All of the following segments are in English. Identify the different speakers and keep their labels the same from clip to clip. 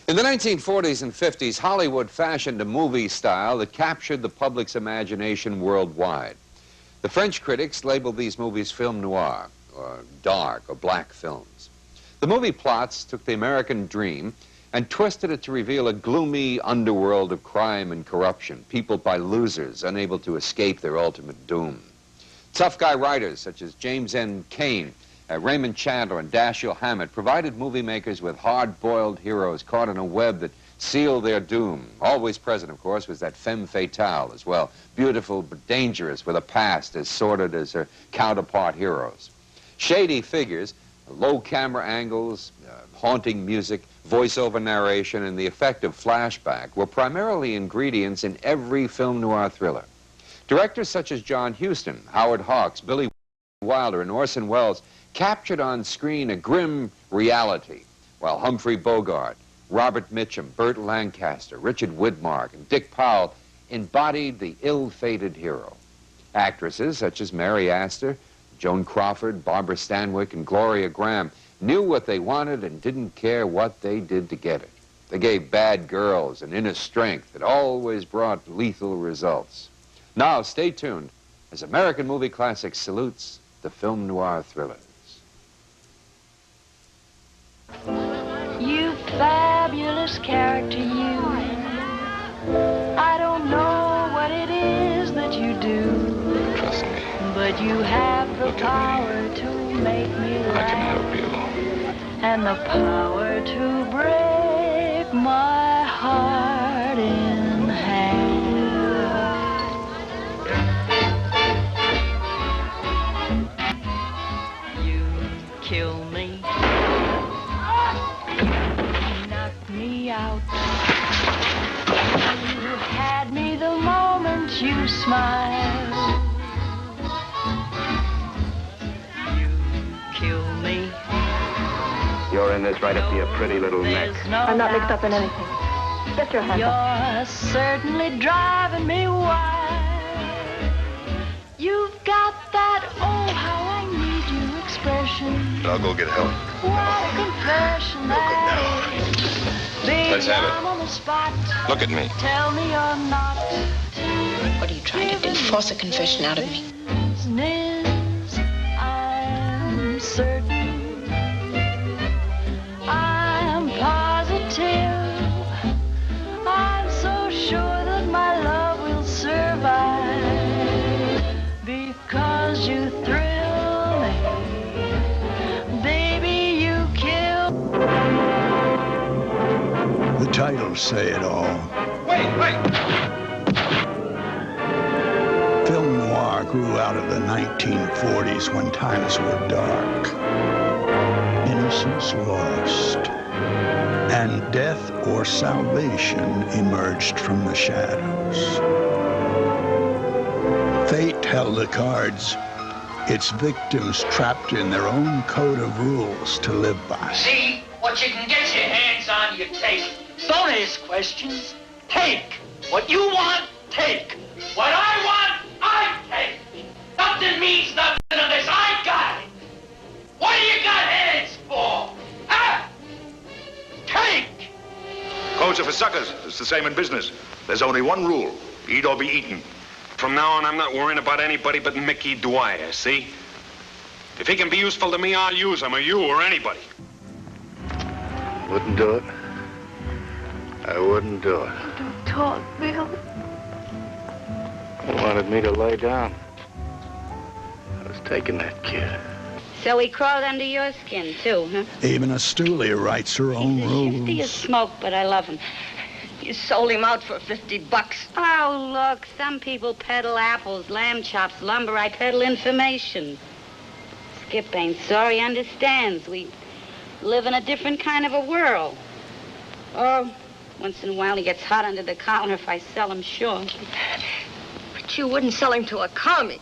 Speaker 1: In the 1940s and 50s, Hollywood fashioned a movie style that captured the public's imagination worldwide. The French critics labeled these movies film noir, or dark, or black films. The movie plots took the American dream and twisted it to reveal a gloomy underworld of crime and corruption, peopled by losers unable to escape their ultimate doom. Tough guy writers such as James N. Cain, Raymond Chandler, and Dashiell Hammett provided movie makers with hard-boiled heroes caught in a web that sealed their doom. Always present, of course, was that femme fatale as well, beautiful but dangerous, with a past as sordid as her counterpart heroes. Shady figures, low camera angles, haunting music, voiceover narration, and the effect of flashback were primarily ingredients in every film noir thriller. Directors such as John Huston, Howard Hawks, Billy Wilder, and Orson Welles captured on screen a grim reality, while Humphrey Bogart, Robert Mitchum, Burt Lancaster, Richard Widmark, and Dick Powell embodied the ill-fated hero. Actresses such as Mary Astor, Joan Crawford, Barbara Stanwyck, and Gloria Graham knew what they wanted and didn't care what they did to get it. They gave bad girls an inner strength that always brought lethal results. Now, stay tuned as American Movie Classics salutes the film noir thrillers.
Speaker 2: You fabulous character, you. I don't know what it is that you do.
Speaker 3: Trust me.
Speaker 2: But you have the power to make me laugh.
Speaker 3: I can help you.
Speaker 2: And the power to break my heart in half. You kill me. You knock me out. You had me the moment you smiled. You kill me.
Speaker 4: You're in this right up to your pretty little neck.
Speaker 5: I'm not mixed up in anything. Get your hands up.
Speaker 2: You're certainly driving me wild. You've got that, oh, how I need you expression.
Speaker 3: I'll go get help.
Speaker 2: What a confession that is. Baby,
Speaker 3: Let's have it.
Speaker 2: I'm on the spot.
Speaker 3: Look at me.
Speaker 2: Tell me you're not.
Speaker 6: What are you trying to do? Force a confession out of me?
Speaker 2: Business, I'm certain. I'm positive. I'm so sure that my love will survive. Because you thrill me. Baby, you kill.
Speaker 7: The titles say it all.
Speaker 3: Wait!
Speaker 7: Film noir grew out of the 1940s when times were dark. Innocence lost, and death or salvation emerged from the shadows. Fate held the cards, its victims trapped in their own code of rules to live by.
Speaker 8: See, what you can get your hands on, you take. Don't ask questions. Take. What you want, take. What I want, I take. Nothing means nothing unless I got it. What do you got hands for? Huh? Take.
Speaker 3: Codes are for suckers. It's the same in business. There's only one rule. Eat or be eaten.
Speaker 9: From now on, I'm not worrying about anybody but Mickey Dwyer, see? If he can be useful to me, I'll use him, or you, or anybody.
Speaker 4: Wouldn't do it. I wouldn't do it.
Speaker 5: Don't talk, Bill.
Speaker 4: He wanted me to lay down. I was taking that kid.
Speaker 10: So he crawled under your skin, too, huh?
Speaker 7: Even Astulia writes her own rules.
Speaker 10: Shifty as smoke, but I love him.
Speaker 5: You sold him out for $50.
Speaker 10: Oh, look, some people peddle apples, lamb chops, lumber. I peddle information. Skip ain't sorry, understands. We live in a different kind of a world. Oh, once in a while he gets hot under the collar if I sell him, sure.
Speaker 5: But you wouldn't sell him to a commie.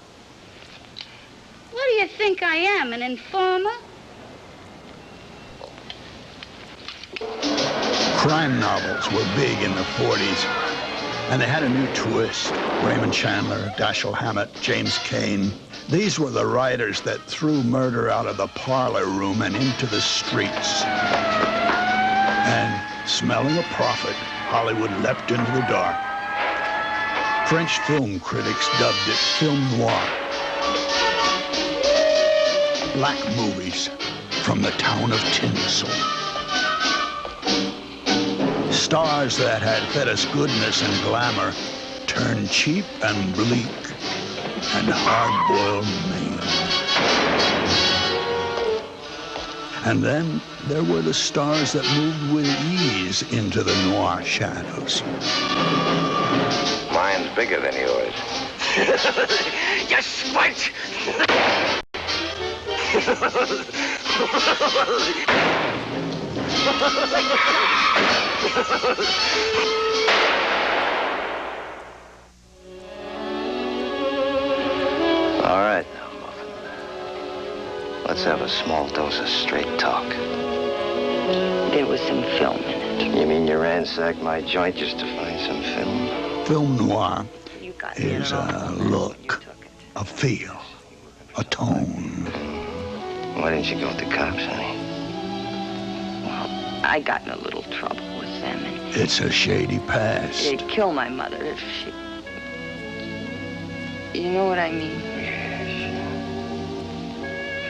Speaker 10: What do you think I am, an informer?
Speaker 7: Crime novels were big in the 40s, and they had a new twist. Raymond Chandler, Dashiell Hammett, James Cain. These were the writers that threw murder out of the parlor room and into the streets. And Smelling a profit, Hollywood leapt into the dark. French film critics dubbed it film noir. Black movies from the town of Tinsel. Stars that had fed us goodness and glamour turned cheap and bleak and hard-boiled Maine. And then there were the stars that moved with ease into the noir shadows.
Speaker 4: Mine's bigger than yours.
Speaker 8: You spite!
Speaker 4: All right now, Muffin. Let's have a small dose of straight talk.
Speaker 10: There was some film in it.
Speaker 4: You mean you ransacked my joint just to find some film?
Speaker 7: Film noir
Speaker 10: You got
Speaker 7: is a look, a feel, a tone.
Speaker 4: Why didn't you go with the cops, honey?
Speaker 10: I got in a little trouble with them, and
Speaker 7: It's a shady past.
Speaker 10: they'd kill my mother if she... You know what I mean?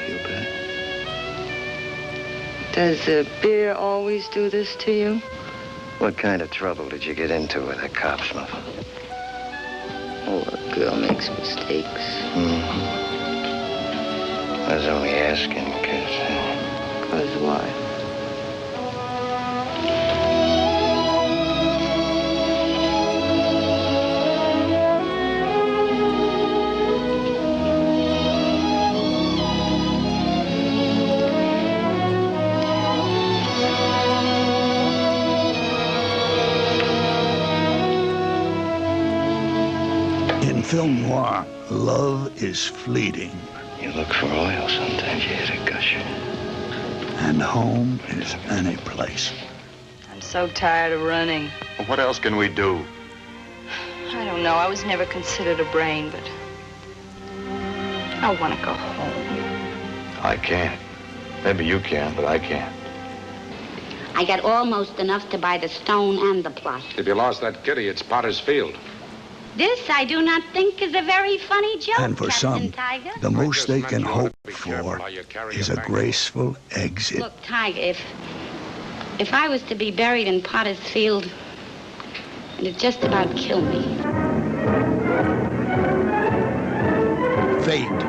Speaker 4: Feel bad?
Speaker 10: Does beer always do this to you?
Speaker 4: What kind of trouble did you get into with the cops, Muffin?
Speaker 10: Oh, a girl makes mistakes.
Speaker 4: I was only asking because...
Speaker 10: 'Cause what?
Speaker 7: In film noir, love is fleeting,
Speaker 4: You look for oil, sometimes you hit a gusher.
Speaker 7: and home is any place.
Speaker 6: I'm so tired of running.
Speaker 3: Well, what else can we do?
Speaker 6: I don't know. I was never considered a brain, but I want to go home.
Speaker 3: I can't. Maybe you can, but I can't.
Speaker 10: I got almost enough to buy the stone and the plot.
Speaker 9: If you lost that kitty, it's Potter's Field.
Speaker 10: This, I do not think, is a very funny joke,
Speaker 7: And for
Speaker 10: Captain
Speaker 7: some,
Speaker 10: Tiger.
Speaker 7: the most they can
Speaker 9: meant you ought
Speaker 7: hope
Speaker 9: to be careful
Speaker 7: for
Speaker 9: how you carry
Speaker 7: is
Speaker 9: your
Speaker 7: a
Speaker 9: back.
Speaker 7: graceful exit.
Speaker 10: Look, Tiger, if I was to be buried in Potter's Field, it'd just about kill me.
Speaker 7: Fate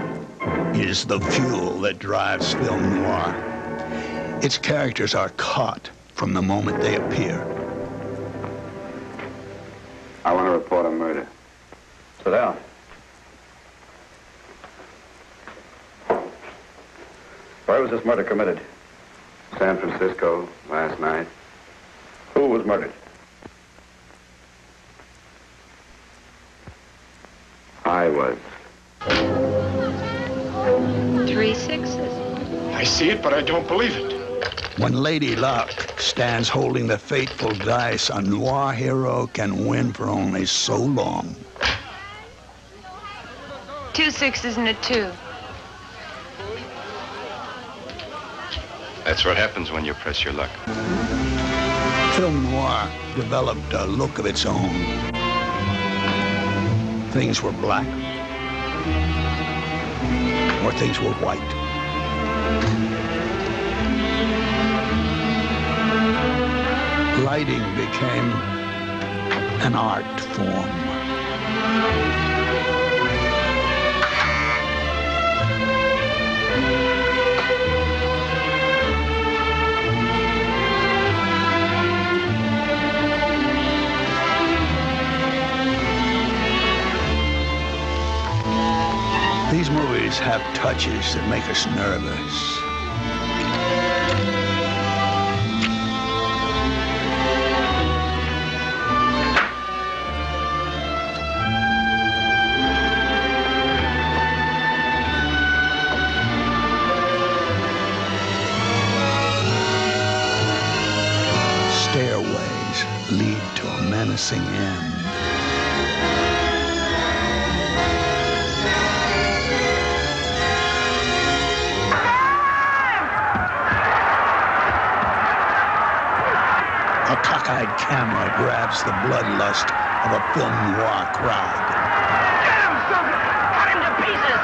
Speaker 7: is the fuel that drives film noir. Its characters are caught from the moment they appear.
Speaker 11: I want to report a murder. Sit down. Where was this murder committed? San Francisco, last night. Who was murdered? I was.
Speaker 6: 3 6s.
Speaker 3: I see it, but I don't believe it.
Speaker 7: When Lady Luck stands holding the fateful dice, a noir hero can win for only so long.
Speaker 6: 2 6s and a 2.
Speaker 3: That's what happens when you press your luck.
Speaker 7: Film noir developed a look of its own. Things were black, or things were white. Lighting became an art form. These movies have touches that make us nervous. Stairways lead to a menacing end. A cockeyed camera grabs the bloodlust of a film noir crowd.
Speaker 8: Get him, Silver! Cut him to pieces!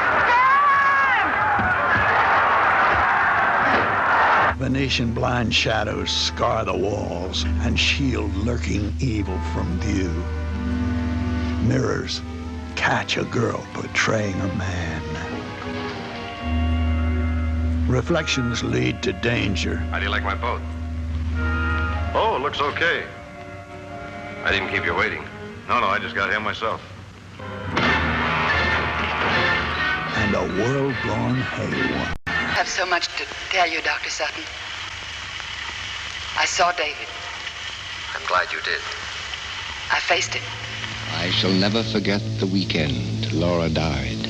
Speaker 7: Venetian blind shadows scar the walls and shield lurking evil from view. Mirrors catch a girl portraying a man. Reflections lead to danger.
Speaker 12: How do you like my boat? Oh, it looks okay. I didn't keep you waiting. No, I just got here myself.
Speaker 7: And a world gone haywire.
Speaker 13: I have so much to tell you, Dr. Sutton. I saw David.
Speaker 4: I'm glad you did.
Speaker 13: I faced it.
Speaker 14: I shall never forget the weekend Laura died.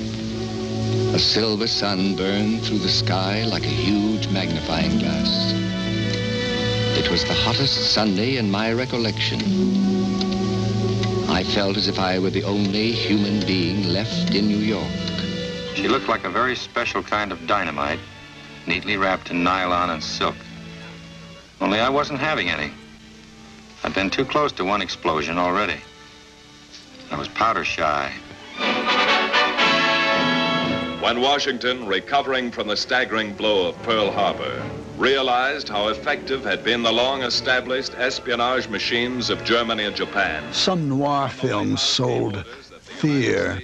Speaker 14: A silver sun burned through the sky like a huge magnifying glass. It was the hottest Sunday in my recollection. I felt as if I were the only human being left in New York.
Speaker 4: She looked like a very special kind of dynamite, neatly wrapped in nylon and silk. Only I wasn't having any. I'd been too close to one explosion already. I was powder shy.
Speaker 15: When Washington, recovering from the staggering blow of Pearl Harbor, realized how effective had been the long-established espionage machines of Germany and Japan.
Speaker 7: Some noir films sold fear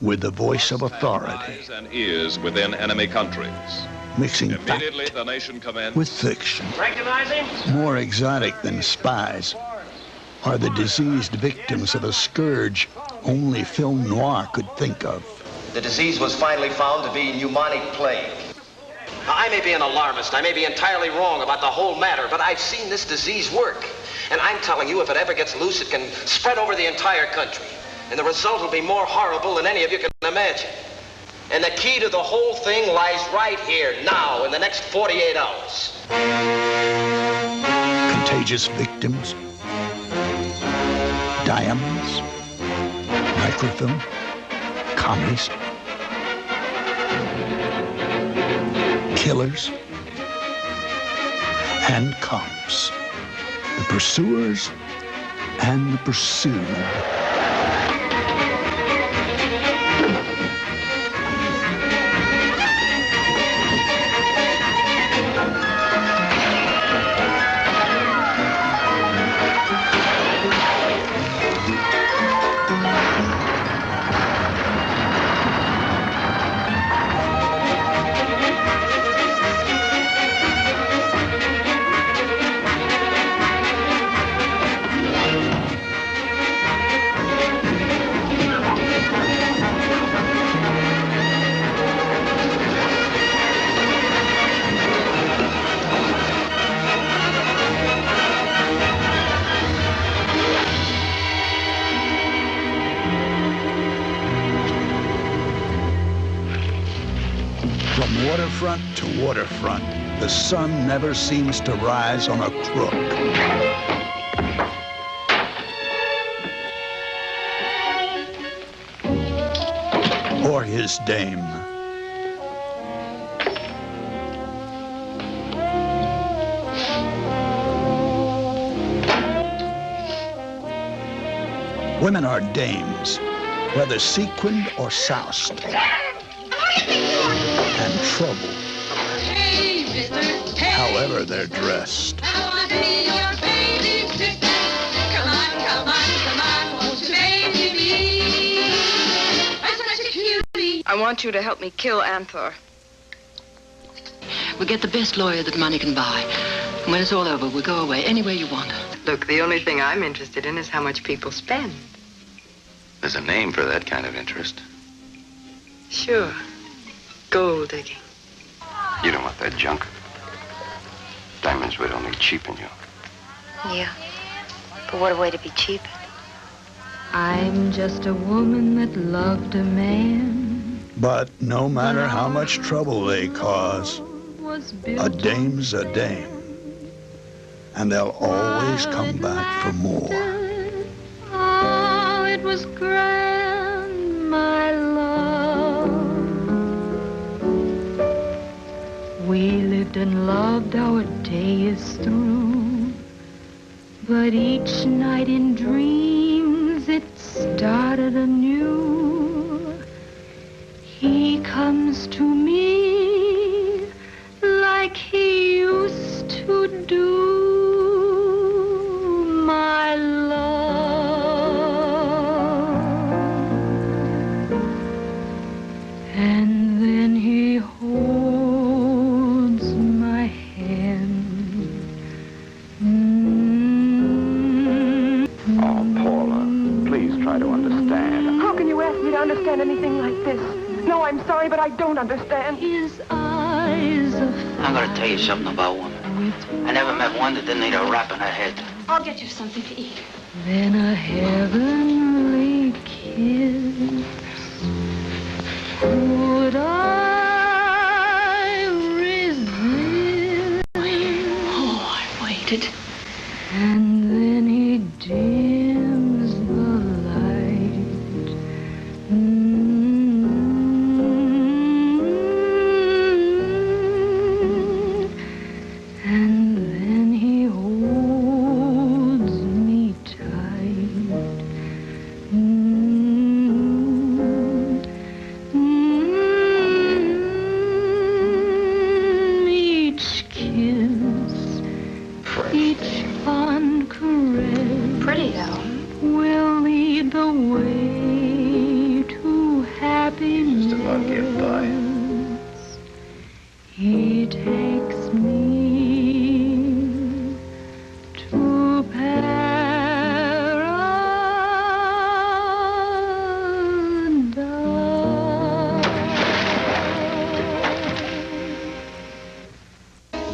Speaker 7: with the voice of authority.
Speaker 15: Eyes and ears within enemy countries.
Speaker 7: Mixing
Speaker 15: Immediately,
Speaker 7: fact
Speaker 15: the nation commenced
Speaker 7: with fiction.
Speaker 8: Recognize him?
Speaker 7: More exotic than spies are the diseased victims of a scourge only film noir could think of.
Speaker 16: The disease was finally found to be pneumonic plague. Now, I may be an alarmist, I may be entirely wrong about the whole matter, but I've seen this disease work. And I'm telling you, if it ever gets loose, it can spread over the entire country. And the result will be more horrible than any of you can imagine. And the key to the whole thing lies right here, now, in the next 48 hours.
Speaker 7: Contagious victims, diamonds, microfilm, commies, killers, and cops, the pursuers and the pursued. From waterfront to waterfront, the sun never seems to rise on a crook. Or his dame. Women are dames, whether sequined or soused. And trouble, however they're dressed.
Speaker 17: I want you to help me kill Anthor.
Speaker 18: We'll get the best lawyer that money can buy. And when it's all over, we'll go away anywhere you want.
Speaker 17: Look, the only thing I'm interested in is how much people spend.
Speaker 4: There's a name for that kind of interest.
Speaker 17: Sure. Gold digging.
Speaker 4: You don't want that junk. Diamonds would only cheapen you.
Speaker 5: Yeah. But what a way to be cheapened.
Speaker 2: I'm just a woman that loved a man.
Speaker 7: But no matter how much trouble they cause, a dame's a dame. And they'll always come back for more.
Speaker 2: Oh, it was grand, my love. We lived and loved our days through. But each night in dreams it started anew. He comes to me like he used to do. My love. And then he holds my hand.
Speaker 11: Oh, Paula, please try to understand.
Speaker 19: How can you ask me to understand anything like this? No, I'm sorry, but I don't understand.
Speaker 2: His eyes of
Speaker 8: I'm gonna tell you something about women. I never met one that didn't need a rap in her head.
Speaker 6: I'll get you something to eat.
Speaker 2: then a heavenly kiss. Could I resist?
Speaker 6: Oh, I waited.
Speaker 2: And then he dims the light. And then he holds me tight. Each kiss, each fond caress,
Speaker 6: Pretty, though.
Speaker 2: will lead the way to happiness.
Speaker 11: Just about get by.
Speaker 2: He takes me to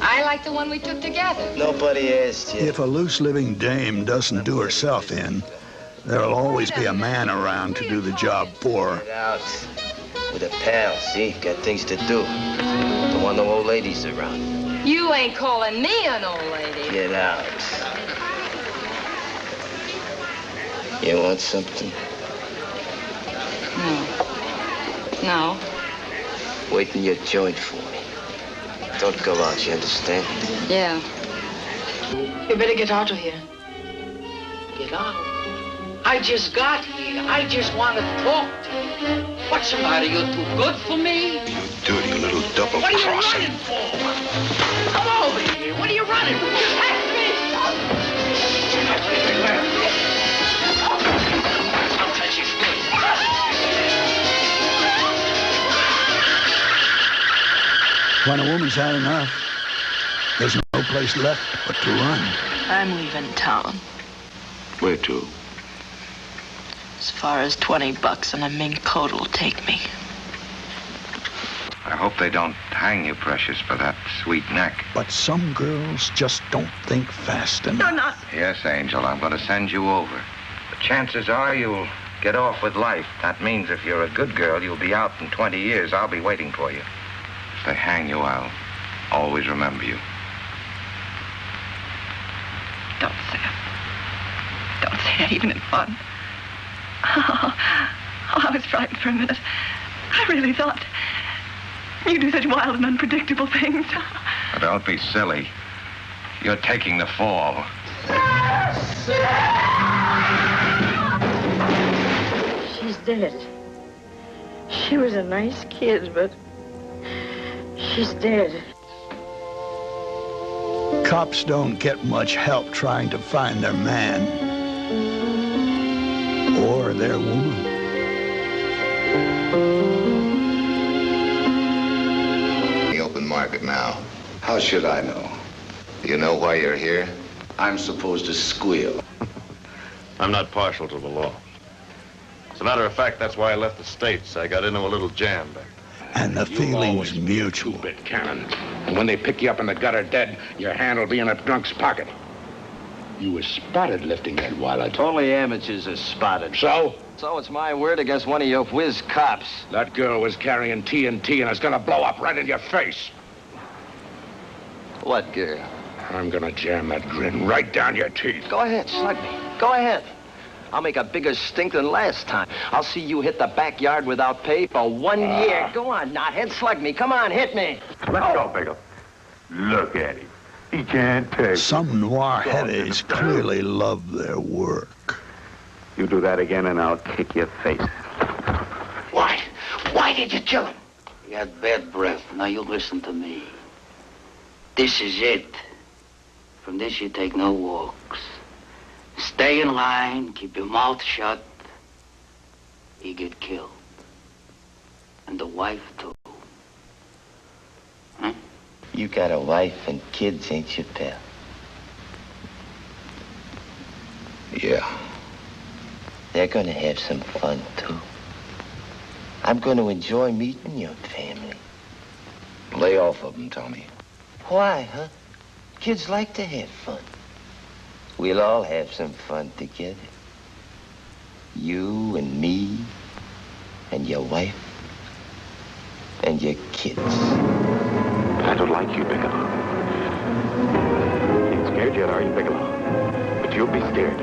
Speaker 5: I like the one we took together.
Speaker 16: Nobody asked you.
Speaker 7: If a loose living dame doesn't do herself in, there'll always be a man around to do the job for her.
Speaker 16: Get out with a pal, see? Got things to do. Don't want no old ladies around.
Speaker 5: You ain't calling me an old lady.
Speaker 16: Get out. You want something?
Speaker 6: No.
Speaker 16: Wait in your joint for me. Don't go out, you understand?
Speaker 6: Yeah.
Speaker 18: You better get out of here.
Speaker 8: Get out. I just got here. I just want to talk to you. What's the matter? You're too good for me?
Speaker 12: You dirty little double
Speaker 8: What are you
Speaker 12: crosser.
Speaker 8: running for? Come over here. What are you running for? Catch me! Sometimes you should.
Speaker 7: When a woman's had enough, there's no place left but to run.
Speaker 18: I'm leaving town.
Speaker 12: Where to?
Speaker 18: As far as $20 and a mink coat will take me.
Speaker 4: I hope they don't hang you, Precious, for that sweet neck.
Speaker 7: But some girls just don't think fast enough.
Speaker 18: not.
Speaker 4: Yes, Angel, I'm going to send you over. The chances are you'll get off with life. That means if you're a good girl, you'll be out in 20 years. I'll be waiting for you. If they hang you, I'll always remember you.
Speaker 18: Don't say it. Don't say it, even in fun. Oh, I was frightened for a minute. I really thought you do such wild and unpredictable things.
Speaker 4: Now, don't be silly. You're taking the fall.
Speaker 18: She's dead. She was a nice kid, but she's dead.
Speaker 7: Cops don't get much help trying to find their man or their woman.
Speaker 20: The open market now. How should I know? Do you know why you're here? I'm supposed to squeal.
Speaker 12: I'm not partial to the law. As a matter of fact, that's why I left the States. I got into a little jam back.
Speaker 7: And the feeling's mutual.
Speaker 9: Two-bit cannon. And when they pick you up in the gutter dead, your hand will be in a drunk's pocket. You were spotted lifting that wallet.
Speaker 16: Only amateurs are spotted.
Speaker 9: So?
Speaker 16: So it's my word against one of your whiz cops.
Speaker 9: That girl was carrying TNT and it's gonna blow up right in your face.
Speaker 16: What girl?
Speaker 9: I'm gonna jam that grin right down your teeth.
Speaker 16: Go ahead, slug me. Go ahead. I'll make a bigger stink than last time. I'll see you hit the backyard without pay for 1 year. Go on, knothead, slug me. Come on, hit me.
Speaker 12: Let's go, Biggle. Look at him. He can't take.
Speaker 7: Some noir headies clearly love their work.
Speaker 12: You do that again and I'll kick your face.
Speaker 8: Why? Why did you kill him?
Speaker 21: He had bad breath. Now you listen to me. This is it. From this you take no walks. Stay in line, keep your mouth shut. He get killed. And the wife too. Huh?
Speaker 22: You got a wife and kids, ain't you, pal?
Speaker 20: Yeah.
Speaker 22: They're gonna have some fun, too. I'm gonna enjoy meeting your family.
Speaker 20: Lay off of them, Tommy.
Speaker 22: Why, huh? Kids like to have fun. We'll all have some fun together. You and me and your wife and your kids.
Speaker 12: I don't like you, Bigelow. You ain't scared yet, are you, Bigelow? But you'll be scared.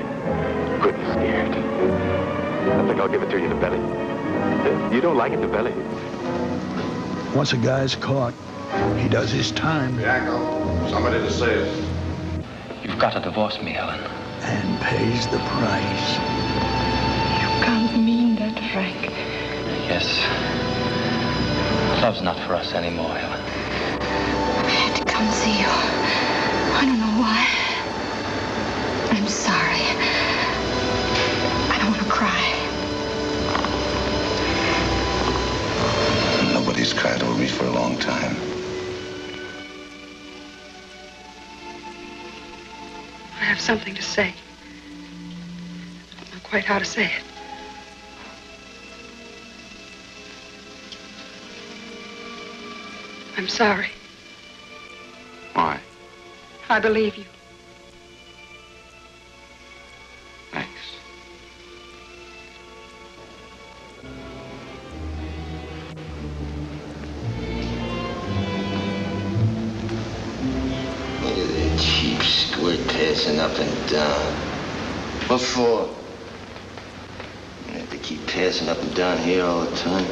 Speaker 12: Good scared. I think I'll give it to you, the belly. You don't like it, the belly.
Speaker 7: Once a guy's caught, he does his time.
Speaker 12: Jacko, somebody to say it.
Speaker 23: You've got to divorce me, Helen.
Speaker 7: And pays the price.
Speaker 18: You can't mean that, Frank.
Speaker 23: Yes. Love's not for us anymore, Helen.
Speaker 18: I had to come see you. I don't know why. I'm sorry. I don't want to cry.
Speaker 20: Nobody's cried over me for a long time.
Speaker 18: I have something to say. I don't know quite how to say it. I'm sorry.
Speaker 12: Why?
Speaker 18: I believe you.
Speaker 12: Thanks.
Speaker 22: Look at that cheap squirt passing up and down. What for? You have to keep passing up and down here all the time.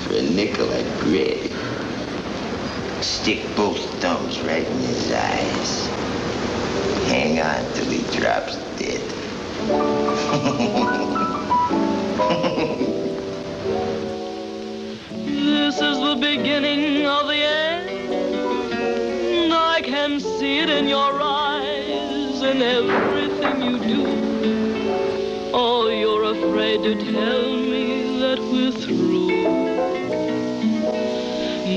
Speaker 22: For a nickel, I'd grab it. Stick both thumbs right in his eyes. Hang on till he drops dead.
Speaker 24: This is the beginning of the end. I can see it in your eyes and everything you do. Oh, you're afraid to tell me that we're through.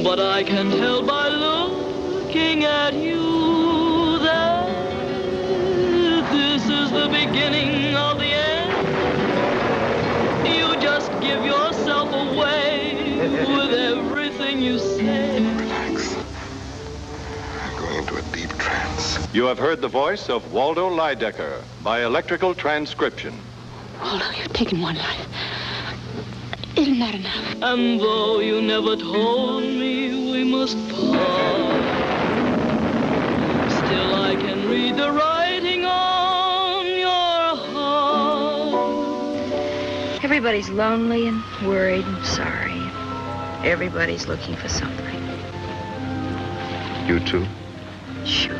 Speaker 24: But I can tell by looking at you that this is the beginning of the end. You just give yourself away with everything you say.
Speaker 12: Relax. I'm going into a deep trance.
Speaker 25: You have heard the voice of Waldo Lydecker by electrical transcription.
Speaker 18: Waldo, you've taken one life. Isn't that enough?
Speaker 24: And though you never told me we must part, still I can read the writing on your heart.
Speaker 6: Everybody's lonely and worried and sorry. Everybody's looking for something.
Speaker 12: You too?
Speaker 6: Sure.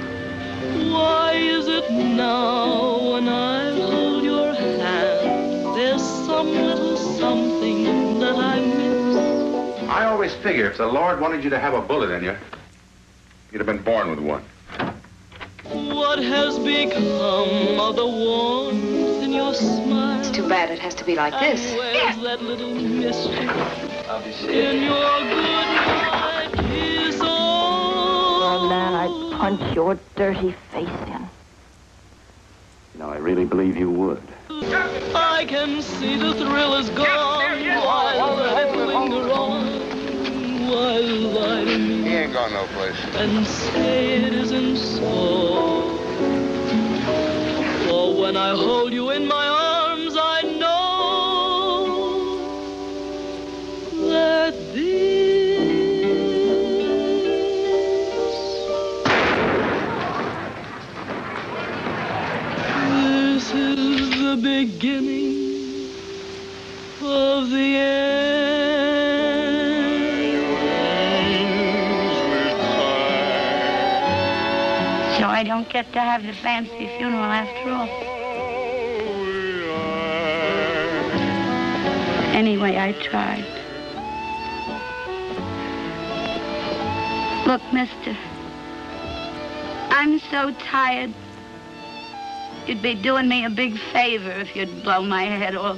Speaker 24: Why is it now when I hold your hand, there's some little something that I miss?
Speaker 12: I always figure if the Lord wanted you to have a bullet in you, you'd have been born with one.
Speaker 24: What has become of the warmth in your smile?
Speaker 6: It's too bad it has to be like this.
Speaker 24: Where's that little mystery in your good night kiss?
Speaker 19: Oh, man, I'd punch your dirty face in.
Speaker 12: You know, I really believe you would.
Speaker 24: I can see the thrill is gone. While let it linger on. Why lie to me?
Speaker 20: He ain't gone no place.
Speaker 24: And say it isn't so. For when I hold you in my arms, I know that this is the beginning of the end.
Speaker 1: I don't get to have the fancy funeral after all. Anyway, I tried. Look, mister, I'm so tired. You'd be doing me a big favor if you'd blow my head off.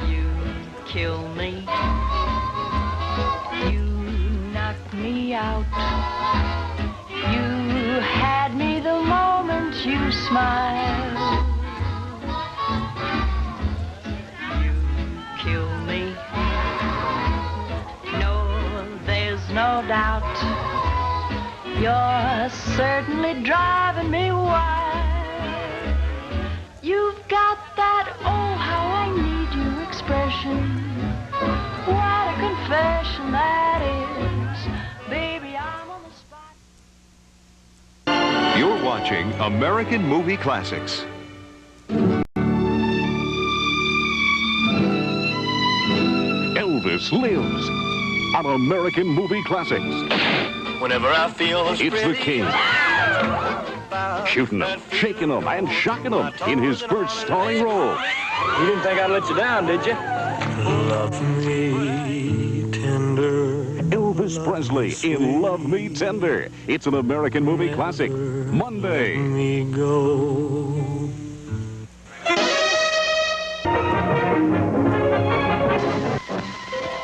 Speaker 24: You kill me. You knock me out. You had me the moment you smiled. You kill me. No, there's no doubt. You're certainly driving me wild.
Speaker 2: You've got that, oh, how I need you expression. What a confession that is. Baby, I'm on the spot.
Speaker 25: You're watching American Movie Classics. Elvis lives on American Movie Classics.
Speaker 8: Whenever I feel
Speaker 25: It's the king. Shooting them, shaking them, and shocking them in his first starring role.
Speaker 8: You didn't think I'd let you down, did you?
Speaker 25: Love Me Tender. Elvis Presley in Love Me Tender. It's an American Movie Classic. Monday.
Speaker 24: Let me go.